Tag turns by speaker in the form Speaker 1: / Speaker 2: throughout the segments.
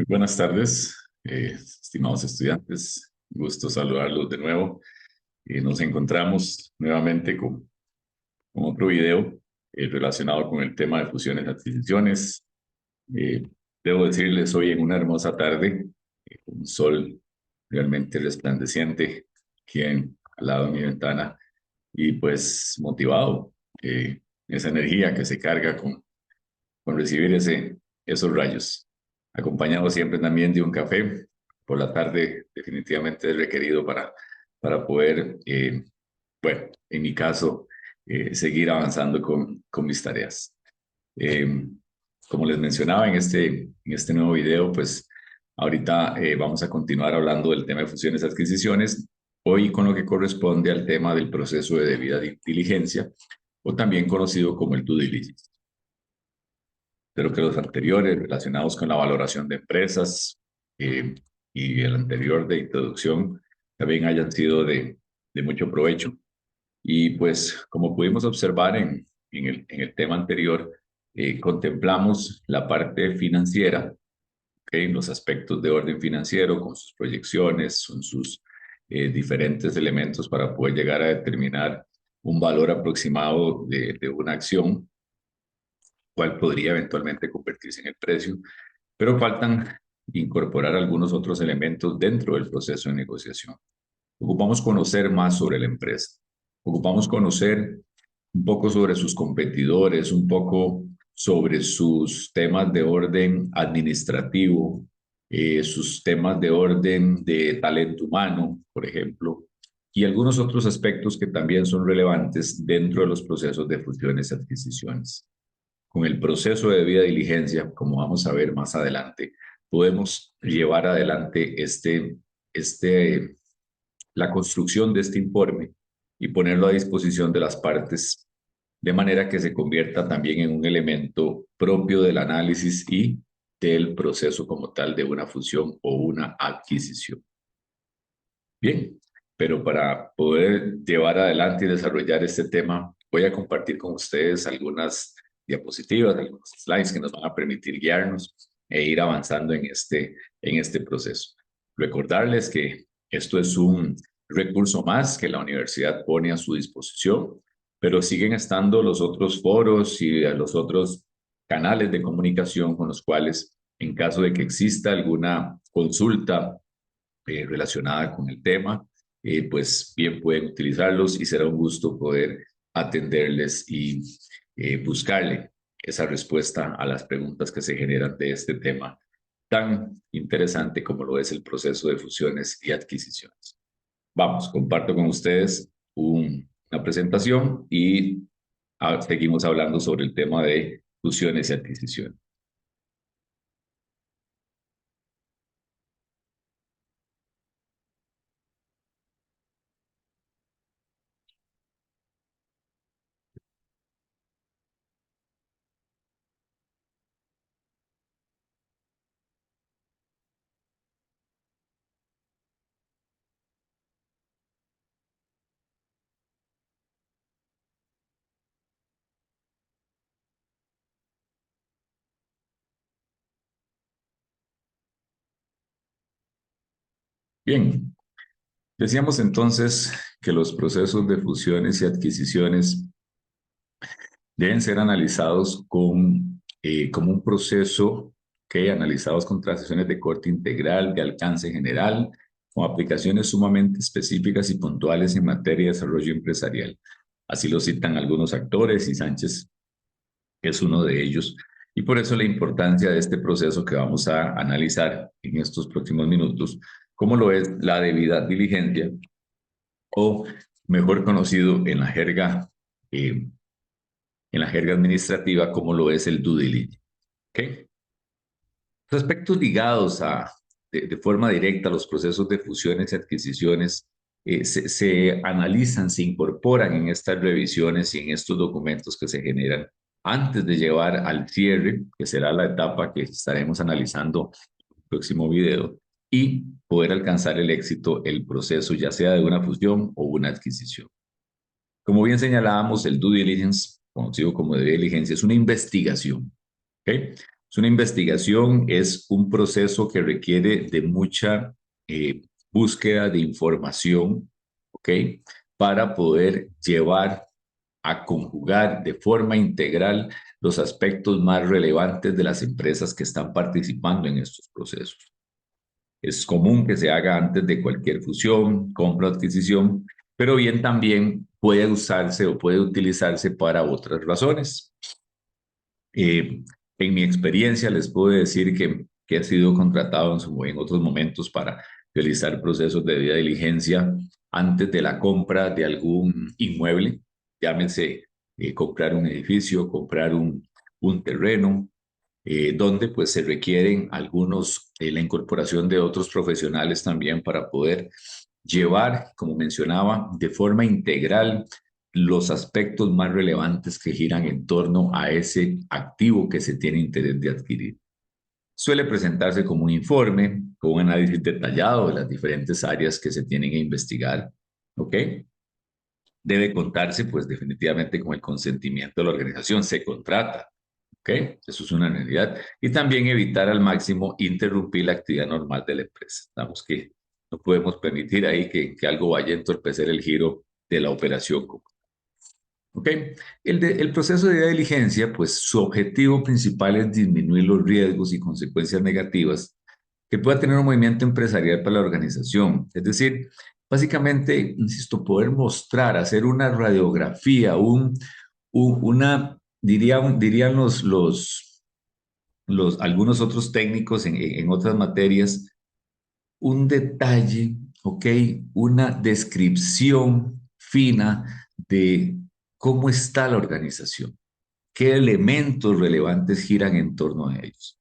Speaker 1: Muy buenas tardes, estimados estudiantes. Gusto saludarlos de nuevo. Nos encontramos nuevamente con otro video relacionado con el tema de fusiones y adquisiciones. Eh, Debo decirles, hoy en una hermosa tarde, con un sol realmente resplandeciente aquí al lado de mi ventana y pues motivado, esa energía que se carga con recibir esos rayos. Acompañado siempre también de un café. Por la tarde definitivamente es requerido para poder, bueno, en mi caso, seguir avanzando con mis tareas. Eh, Como les mencionaba en este nuevo video, pues ahorita vamos a continuar hablando del tema de fusiones y adquisiciones, hoy con lo que corresponde al tema del proceso de debida diligencia, o también conocido como el due diligence. Espero que los anteriores relacionados con la valoración de empresas y el anterior de introducción también hayan sido de mucho provecho. Y pues como pudimos observar en el tema anterior, contemplamos la parte financiera, ¿okay? Los aspectos de orden financiero con sus proyecciones, con sus diferentes elementos para poder llegar a determinar un valor aproximado de una acción, cuál podría eventualmente convertirse en el precio, pero faltan incorporar algunos otros elementos dentro del proceso de negociación. Ocupamos conocer más sobre la empresa, ocupamos conocer un poco sobre sus competidores, un poco sobre sus temas de orden administrativo, sus temas de orden de talento humano, por ejemplo, y algunos otros aspectos que también son relevantes dentro de los procesos de fusiones y adquisiciones. Con el proceso de debida diligencia, como vamos a ver más adelante, podemos llevar adelante la construcción de este informe y ponerlo a disposición de las partes de manera que se convierta también en un elemento propio del análisis y del proceso como tal de una fusión o una adquisición. Bien, pero para poder llevar adelante y desarrollar este tema, voy a compartir con ustedes algunas diapositivas, algunos slides que nos van a permitir guiarnos e ir avanzando en este proceso. Recordarles que esto es un recurso más que la universidad pone a su disposición, pero siguen estando los otros foros y los otros canales de comunicación con los cuales, en caso de que exista alguna consulta relacionada con el tema, pues bien pueden utilizarlos y será un gusto poder atenderles y buscarle esa respuesta a las preguntas que se generan de este tema tan interesante como lo es el proceso de fusiones y adquisiciones. Vamos, comparto con ustedes una presentación y seguimos hablando sobre el tema de fusiones y adquisiciones. Bien, decíamos entonces que los procesos de fusiones y adquisiciones deben ser analizados como un proceso que analizados con transacciones de corte integral, de alcance general, con aplicaciones sumamente específicas y puntuales en materia de desarrollo empresarial. Así lo citan algunos actores y Sánchez es uno de ellos. Y por eso la importancia de este proceso que vamos a analizar en estos próximos minutos, como lo es la debida diligencia, o mejor conocido en la jerga administrativa como lo es el due diligence. ¿Okay? Los aspectos ligados de forma directa a los procesos de fusiones y adquisiciones se analizan, se incorporan en estas revisiones y en estos documentos que se generan antes de llevar al cierre, que será la etapa que estaremos analizando en el próximo video, y poder alcanzar el éxito, el proceso, ya sea de una fusión o una adquisición. Como bien señalábamos, el due diligence, conocido como due diligencia, es una investigación. ¿Okay? Es una investigación, es un proceso que requiere de mucha búsqueda de información, ¿ok? Para poder llevar a conjugar de forma integral los aspectos más relevantes de las empresas que están participando en estos procesos. Es común que se haga antes de cualquier fusión, compra o adquisición, pero bien también puede usarse o puede utilizarse para otras razones. En mi experiencia les puedo decir que he sido contratado en otros momentos para realizar procesos de debida diligencia antes de la compra de algún inmueble, llámese comprar un edificio, comprar un terreno, donde pues se requieren la incorporación de otros profesionales también para poder llevar, como mencionaba, de forma integral los aspectos más relevantes que giran en torno a ese activo que se tiene interés de adquirir. Suele presentarse como un informe, con un análisis detallado de las diferentes áreas que se tienen que investigar, ¿ok? Debe contarse, pues definitivamente con el consentimiento de la organización, se contrata, ¿ok? Eso es una realidad. Y también evitar al máximo interrumpir la actividad normal de la empresa. Estamos que no podemos permitir ahí que algo vaya a entorpecer el giro de la operación. ¿Ok? El proceso de diligencia, pues su objetivo principal es disminuir los riesgos y consecuencias negativas que pueda tener un movimiento empresarial para la organización. Es decir, básicamente, insisto, poder mostrar, hacer una radiografía, dirían algunos otros técnicos en otras materias, un detalle, ¿ok? Una descripción fina de cómo está la organización, qué elementos relevantes giran en torno a ellos.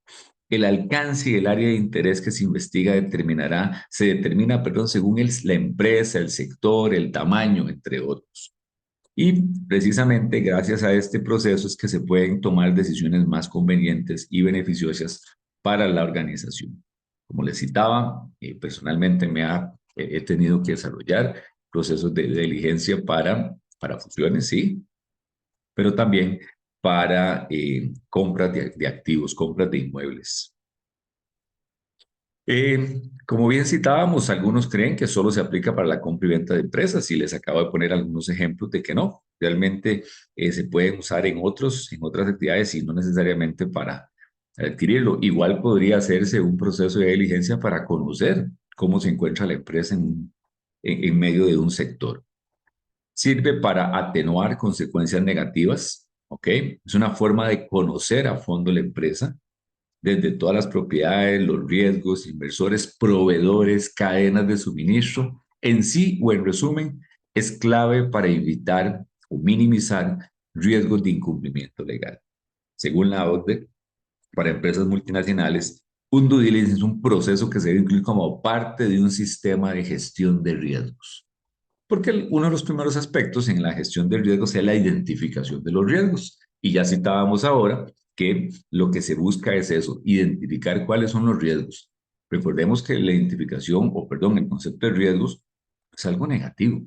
Speaker 1: El alcance y el área de interés que se investiga se determina, perdón, según la empresa, el sector, el tamaño, entre otros. Y precisamente gracias a este proceso es que se pueden tomar decisiones más convenientes y beneficiosas para la organización. Como les citaba, personalmente he tenido que desarrollar procesos de diligencia para fusiones, sí, pero también para compras de activos, compras de inmuebles. Como bien citábamos, algunos creen que solo se aplica para la compra y venta de empresas y les acabo de poner algunos ejemplos de que no, realmente se pueden usar en otras actividades y no necesariamente para adquirirlo. Igual podría hacerse un proceso de diligencia para conocer cómo se encuentra la empresa en medio de un sector. Sirve para atenuar consecuencias negativas, ¿ok? Es una forma de conocer a fondo la empresa desde todas las propiedades, los riesgos, inversores, proveedores, cadenas de suministro. En sí o en resumen, es clave para evitar o minimizar riesgos de incumplimiento legal. Según la OCDE, para empresas multinacionales, un due diligence es un proceso que se debe incluir como parte de un sistema de gestión de riesgos. Porque uno de los primeros aspectos en la gestión de riesgos es la identificación de los riesgos. Y ya citábamos ahora que lo que se busca es eso, identificar cuáles son los riesgos. Recordemos que la identificación, o perdón, el concepto de riesgos es algo negativo.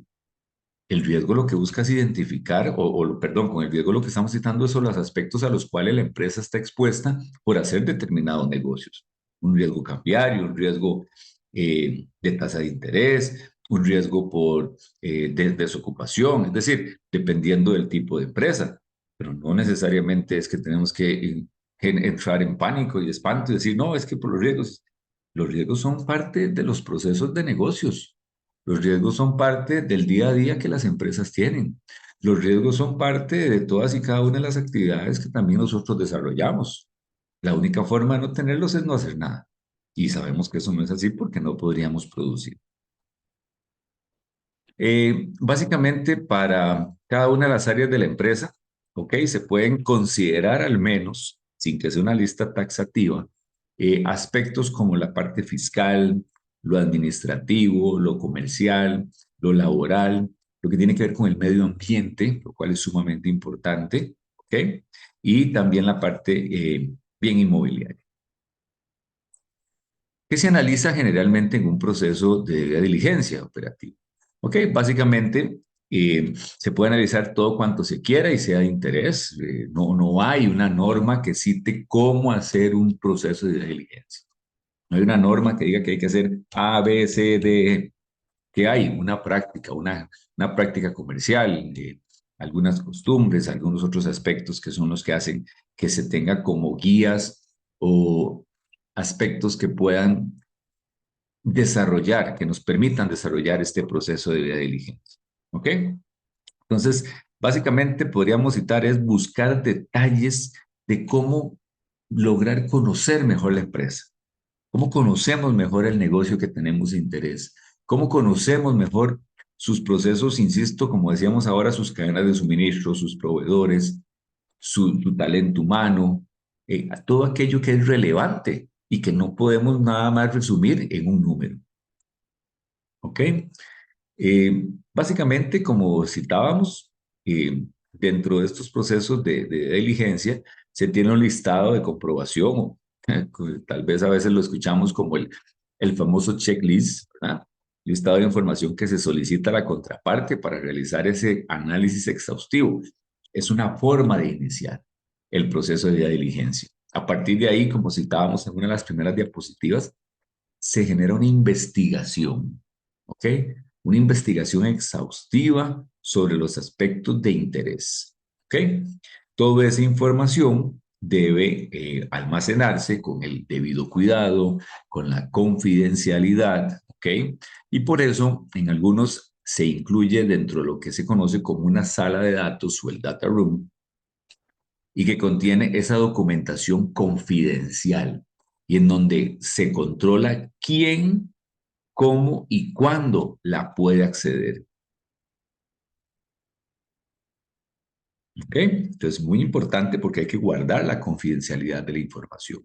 Speaker 1: El riesgo lo que busca es identificar, perdón, con el riesgo lo que estamos citando son los aspectos a los cuales la empresa está expuesta por hacer determinados negocios. Un riesgo cambiario, un riesgo de tasa de interés, un riesgo por desocupación, es decir, dependiendo del tipo de empresa. Pero no necesariamente es que tenemos que entrar en pánico y espanto y decir, no, es que por los riesgos son parte de los procesos de negocios. Los riesgos son parte del día a día que las empresas tienen. Los riesgos son parte de todas y cada una de las actividades que también nosotros desarrollamos. La única forma de no tenerlos es no hacer nada. Y sabemos que eso no es así porque no podríamos producir. Básicamente, para cada una de las áreas de la empresa, ¿ok? Se pueden considerar al menos, sin que sea una lista taxativa, aspectos como la parte fiscal, lo administrativo, lo comercial, lo laboral, lo que tiene que ver con el medio ambiente, lo cual es sumamente importante, ¿ok? Y también la parte bien inmobiliaria. ¿Qué se analiza generalmente en un proceso de diligencia operativa? Ok, básicamente Se puede analizar todo cuanto se quiera y sea de interés. No hay una norma que cite cómo hacer un proceso de diligencia. No hay una norma que diga que hay que hacer A, B, C, D. ¿Qué hay? Una práctica comercial, algunas costumbres, algunos otros aspectos que son los que hacen que se tenga como guías o aspectos que puedan desarrollar, que nos permitan desarrollar este proceso de vida diligente. ¿Ok? Entonces, básicamente podríamos citar es buscar detalles de cómo lograr conocer mejor la empresa, cómo conocemos mejor el negocio que tenemos de interés, cómo conocemos mejor sus procesos, insisto, como decíamos ahora, sus cadenas de suministro, sus proveedores, su talento humano, todo aquello que es relevante y que no podemos nada más resumir en un número. ¿Ok? Básicamente, como citábamos, dentro de estos procesos de diligencia se tiene un listado de comprobación, o tal vez a veces lo escuchamos como el famoso checklist, ¿verdad? Listado de información que se solicita a la contraparte para realizar ese análisis exhaustivo. Es una forma de iniciar el proceso de diligencia. A partir de ahí, como citábamos en una de las primeras diapositivas, se genera una investigación, ¿ok? Una investigación exhaustiva sobre los aspectos de interés, ¿ok? Toda esa información debe almacenarse con el debido cuidado, con la confidencialidad, ¿ok? Y por eso en algunos se incluye dentro de lo que se conoce como una sala de datos o el data room, y que contiene esa documentación confidencial y en donde se controla quién, cómo y cuándo la puede acceder. ¿Ok? Entonces, muy importante porque hay que guardar la confidencialidad de la información.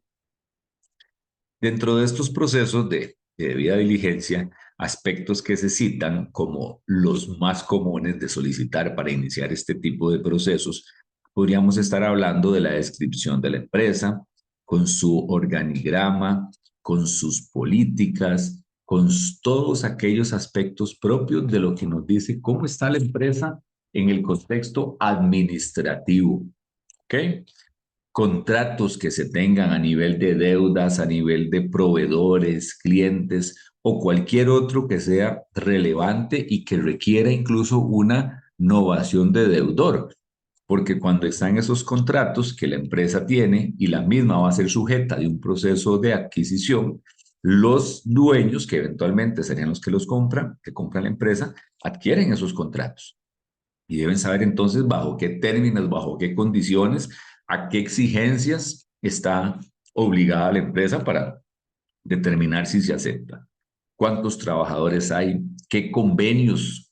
Speaker 1: Dentro de estos procesos de debida diligencia, aspectos que se citan como los más comunes de solicitar para iniciar este tipo de procesos, podríamos estar hablando de la descripción de la empresa, con su organigrama, con sus políticas, con todos aquellos aspectos propios de lo que nos dice cómo está la empresa en el contexto administrativo. ¿Ok? Contratos que se tengan a nivel de deudas, a nivel de proveedores, clientes o cualquier otro que sea relevante y que requiera incluso una novación de deudor. Porque cuando están esos contratos que la empresa tiene y la misma va a ser sujeta de un proceso de adquisición, los dueños, que eventualmente serían los que los compran, que compran la empresa, adquieren esos contratos y deben saber entonces bajo qué términos, bajo qué condiciones, a qué exigencias está obligada la empresa para determinar si se acepta. ¿Cuántos trabajadores hay? ¿Qué convenios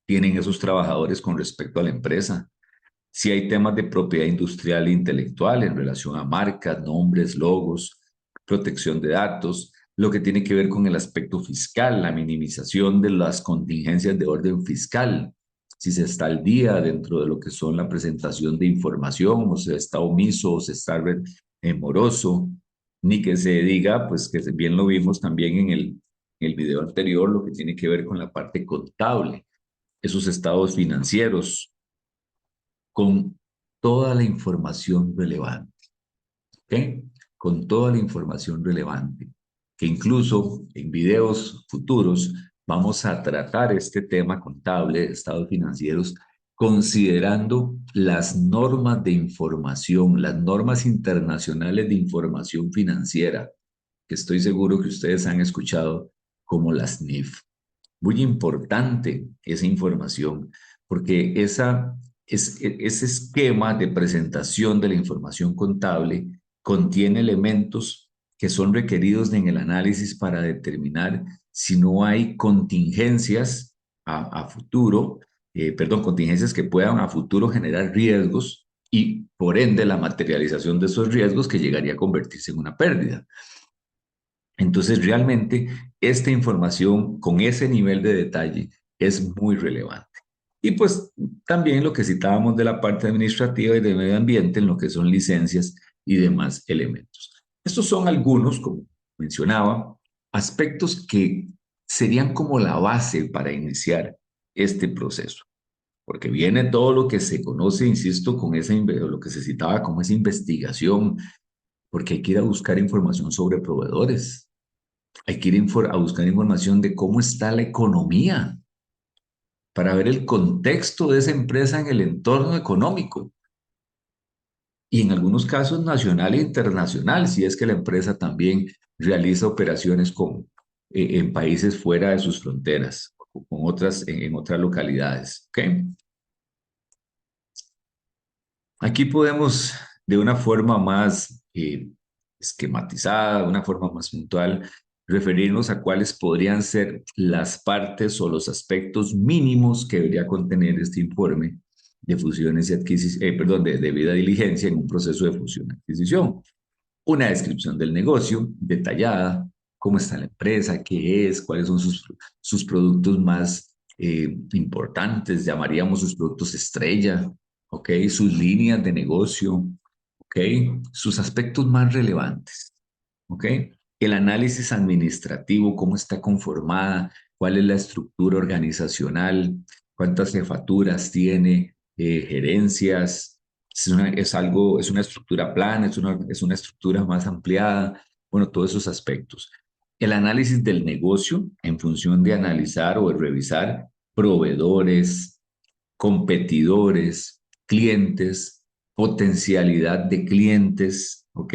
Speaker 1: tienen esos trabajadores con respecto a la empresa? Si hay temas de propiedad industrial e intelectual en relación a marcas, nombres, logos, protección de datos, lo que tiene que ver con el aspecto fiscal, la minimización de las contingencias de orden fiscal, si se está al día dentro de lo que son la presentación de información, o se está omiso, o se está moroso, ni que se diga, pues que bien lo vimos también en el video anterior, lo que tiene que ver con la parte contable, esos estados financieros, con toda la información relevante, ¿ok? Con toda la información relevante, que incluso en videos futuros vamos a tratar este tema contable de estados financieros considerando las normas de información, las normas internacionales de información financiera, que estoy seguro que ustedes han escuchado como las NIF. Muy importante esa información, porque ese esquema de presentación de la información contable contiene elementos que son requeridos en el análisis para determinar si no hay contingencias a futuro, perdón, contingencias que puedan a futuro generar riesgos y por ende la materialización de esos riesgos que llegaría a convertirse en una pérdida. Entonces, realmente, esta información con ese nivel de detalle es muy relevante. Y pues también lo que citábamos de la parte administrativa y de medio ambiente en lo que son licencias y demás elementos. Estos son algunos, como mencionaba, aspectos que serían como la base para iniciar este proceso, porque viene todo lo que se conoce, insisto, con lo que se citaba como esa investigación, porque hay que ir a buscar información sobre proveedores, hay que ir a buscar información de cómo está la economía para ver el contexto de esa empresa en el entorno económico y en algunos casos nacional e internacional, si es que la empresa también realiza operaciones en países fuera de sus fronteras, o con otras, en otras localidades. ¿Okay? Aquí podemos, de una forma más esquematizada, de una forma más puntual, referirnos a cuáles podrían ser las partes o los aspectos mínimos que debería contener este informe de fusiones y adquisiciones, perdón, de debida diligencia en un proceso de fusión y adquisición. Una descripción del negocio detallada, cómo está la empresa, qué es, cuáles son sus productos más importantes, llamaríamos sus productos estrella, ¿ok? Sus líneas de negocio, ¿ok? Sus aspectos más relevantes, ¿ok? El análisis administrativo, cómo está conformada, cuál es la estructura organizacional, cuántas jefaturas tiene, gerencias, es una estructura plana, es una estructura más ampliada, bueno, todos esos aspectos. El análisis del negocio en función de analizar o de revisar proveedores, competidores, clientes, potencialidad de clientes, ¿ok?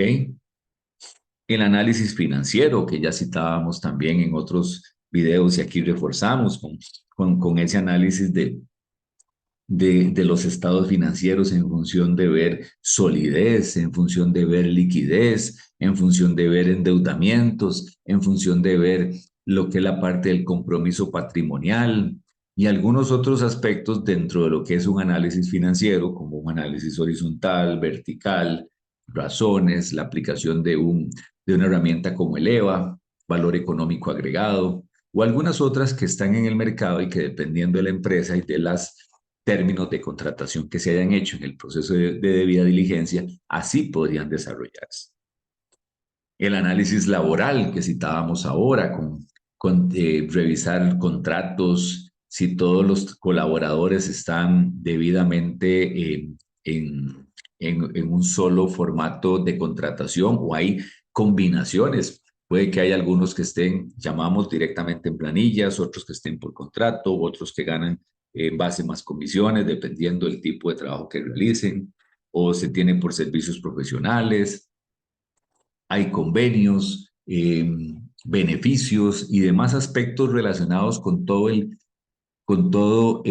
Speaker 1: El análisis financiero, que ya citábamos también en otros videos y aquí reforzamos con ese análisis de los estados financieros en función de ver solidez, en función de ver liquidez, en función de ver endeudamientos, en función de ver lo que es la parte del compromiso patrimonial y algunos otros aspectos dentro de lo que es un análisis financiero, como un análisis horizontal, vertical, razones, la aplicación de una herramienta como el EVA, valor económico agregado, o algunas otras que están en el mercado y que dependiendo de la empresa y de las términos de contratación que se hayan hecho en el proceso de debida diligencia, así podrían desarrollarse. El análisis laboral que citábamos ahora, con revisar contratos, si todos los colaboradores están debidamente en un solo formato de contratación o hay combinaciones. Puede que haya algunos que estén, llamamos directamente en planillas, otros que estén por contrato, otros que ganan en base más comisiones, dependiendo del tipo de trabajo que realicen, o se tiene por servicios profesionales, hay convenios, beneficios y demás aspectos relacionados con todo con todo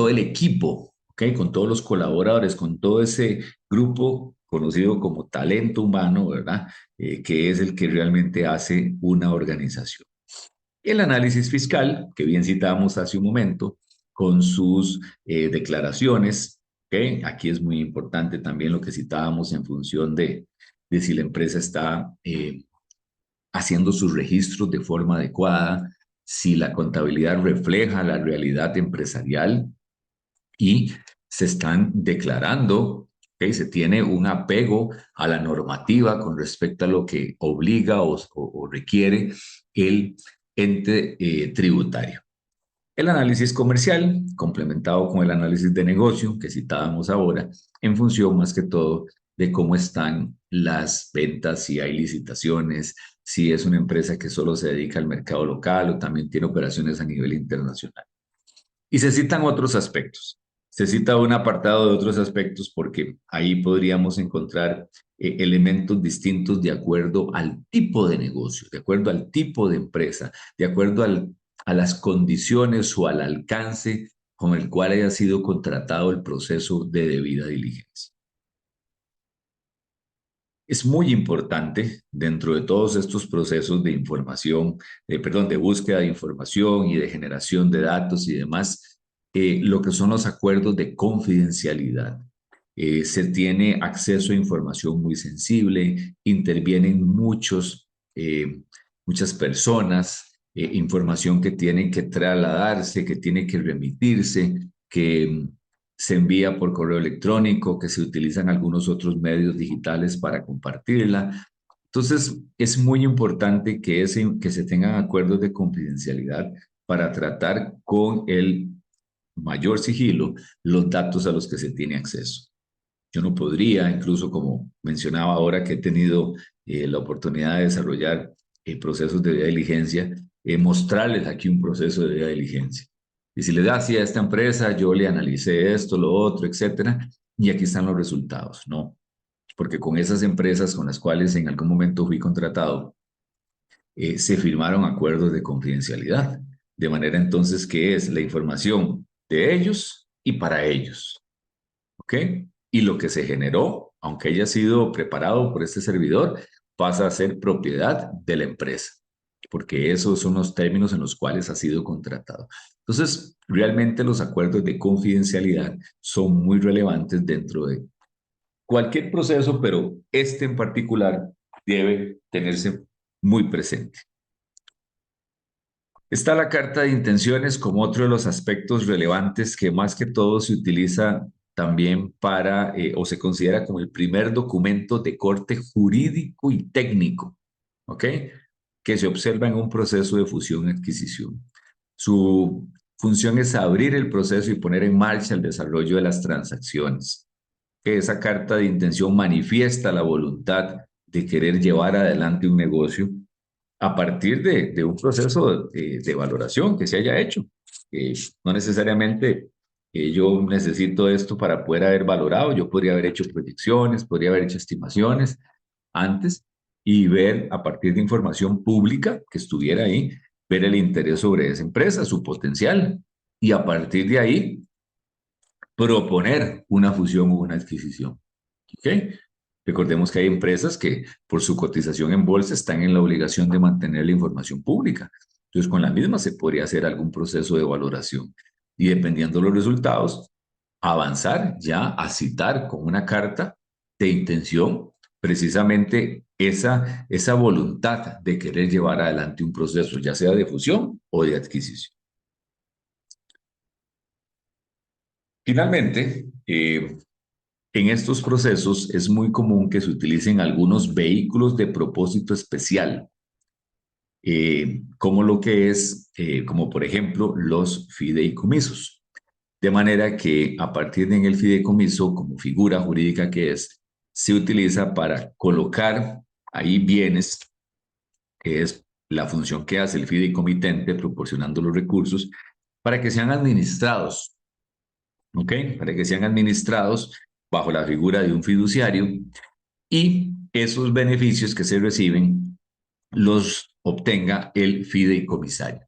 Speaker 1: el equipo, ¿okay? Con todos los colaboradores, con todo ese grupo conocido como talento humano, ¿verdad? Que es el que realmente hace una organización. El análisis fiscal, que bien citábamos hace un momento, con sus declaraciones, ¿okay? Aquí es muy importante también lo que citábamos en función de si la empresa está haciendo sus registros de forma adecuada, si la contabilidad refleja la realidad empresarial y se están declarando, ¿okay? Se tiene un apego a la normativa con respecto a lo que obliga o requiere el ente tributario. El análisis comercial, complementado con el análisis de negocio que citábamos ahora, en función más que todo de cómo están las ventas, si hay licitaciones, si es una empresa que solo se dedica al mercado local o también tiene operaciones a nivel internacional. Y se citan otros aspectos. Se cita un apartado de otros aspectos porque ahí podríamos encontrar elementos distintos de acuerdo al tipo de negocio, de acuerdo al tipo de empresa, de acuerdo a las condiciones o al alcance con el cual haya sido contratado el proceso de debida diligencia. Es muy importante dentro de todos estos procesos de información, perdón, de búsqueda de información y de generación de datos y demás, lo que son los acuerdos de confidencialidad. Se tiene acceso a información muy sensible, intervienen muchas personas, información que tienen que trasladarse, que tiene que remitirse, que se envía por correo electrónico, que se utilizan algunos otros medios digitales para compartirla. Entonces, es muy importante que se tengan acuerdos de confidencialidad para tratar con el mayor sigilo los datos a los que se tiene acceso. Yo no podría, incluso como mencionaba ahora que he tenido la oportunidad de desarrollar procesos de due diligencia, mostrarles aquí un proceso de due diligencia. Y si le da así a esta empresa, yo le analicé esto, lo otro, etcétera, y aquí están los resultados. No, porque con esas empresas con las cuales en algún momento fui contratado, se firmaron acuerdos de confidencialidad, de manera entonces que es la información de ellos y para ellos. ¿Ok? Y lo que se generó, aunque haya sido preparado por este servidor, pasa a ser propiedad de la empresa, porque esos son los términos en los cuales ha sido contratado. Entonces, realmente los acuerdos de confidencialidad son muy relevantes dentro de cualquier proceso, pero este en particular debe tenerse muy presente. Está la carta de intenciones como otro de los aspectos relevantes que más que todo se utiliza también para, o se considera como el primer documento de corte jurídico y técnico, ¿ok? Que se observa en un proceso de fusión y adquisición. Su función es abrir el proceso y poner en marcha el desarrollo de las transacciones. Que esa carta de intención manifiesta la voluntad de querer llevar adelante un negocio a partir de un proceso de valoración que se haya hecho. No necesariamente yo necesito esto para poder haber valorado, yo podría haber hecho proyecciones, podría haber hecho estimaciones antes y ver a partir de información pública que estuviera ahí, ver el interés sobre esa empresa, su potencial, y a partir de ahí proponer una fusión o una adquisición. ¿Ok? Recordemos que hay empresas que por su cotización en bolsa están en la obligación de mantener la información pública. Entonces, con la misma se podría hacer algún proceso de valoración y dependiendo de los resultados, avanzar ya a citar con una carta de intención precisamente esa voluntad de querer llevar adelante un proceso, ya sea de fusión o de adquisición. Finalmente, en estos procesos es muy común que se utilicen algunos vehículos de propósito especial, como lo que es, como por ejemplo, los fideicomisos. De manera que a partir de en el fideicomiso, como figura jurídica que es, se utiliza para colocar ahí bienes, que es la función que hace el fideicomitente proporcionando los recursos, para que sean administrados, ¿ok? Para que sean administrados bajo la figura de un fiduciario y esos beneficios que se reciben los obtenga el fideicomisario.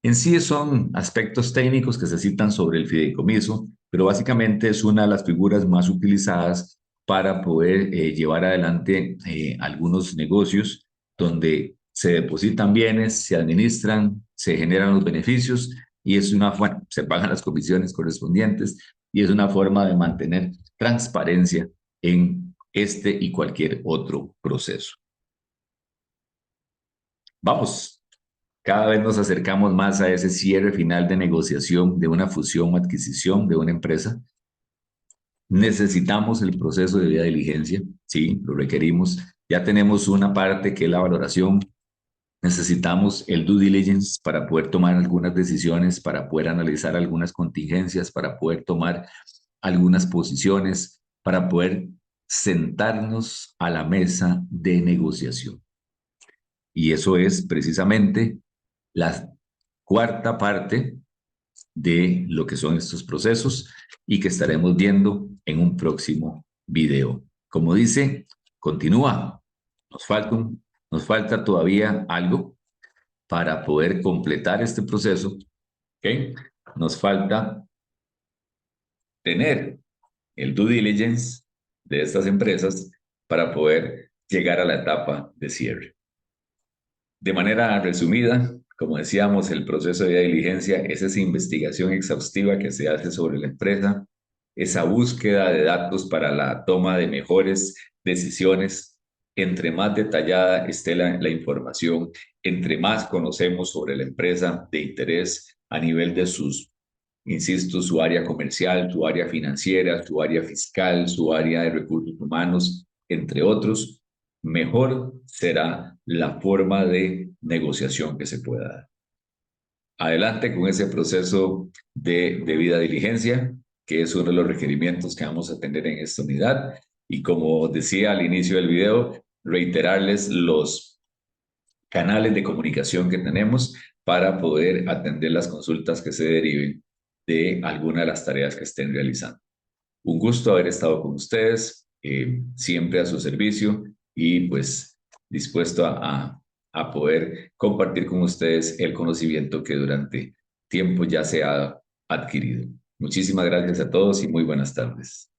Speaker 1: En sí son aspectos técnicos que se citan sobre el fideicomiso, pero básicamente es una de las figuras más utilizadas para poder llevar adelante algunos negocios donde se depositan bienes, se administran, se generan los beneficios y es una forma, se pagan las comisiones correspondientes y es una forma de mantener transparencia en este y cualquier otro proceso. Vamos, cada vez nos acercamos más a ese cierre final de negociación de una fusión o adquisición de una empresa. Necesitamos el proceso de due diligencia, sí, lo requerimos. Ya tenemos una parte que es la valoración. Necesitamos el due diligence para poder tomar algunas decisiones, para poder analizar algunas contingencias, para poder tomar algunas posiciones, para poder sentarnos a la mesa de negociación. Y eso es precisamente la cuarta parte de lo que son estos procesos y que estaremos viendo en un próximo video. Como dice, continúa. Nos falta todavía algo para poder completar este proceso. ¿Okay? Nos falta tener el due diligence de estas empresas para poder llegar a la etapa de cierre. De manera resumida, como decíamos, el proceso de diligencia es esa investigación exhaustiva que se hace sobre la empresa, esa búsqueda de datos para la toma de mejores decisiones. Entre más detallada esté la información, entre más conocemos sobre la empresa de interés a nivel de sus, insisto, su área comercial, su área financiera, su área fiscal, su área de recursos humanos, entre otros, mejor será la forma de negociación que se pueda dar. adelante con ese proceso de debida diligencia, que es uno de los requerimientos que vamos a tener en esta unidad. Y como decía al inicio del video, reiterarles los canales de comunicación que tenemos para poder atender las consultas que se deriven de alguna de las tareas que estén realizando. Un gusto haber estado con ustedes, siempre a su servicio y pues dispuesto a poder compartir con ustedes el conocimiento que durante tiempo ya se ha adquirido. Muchísimas gracias a todos y muy buenas tardes.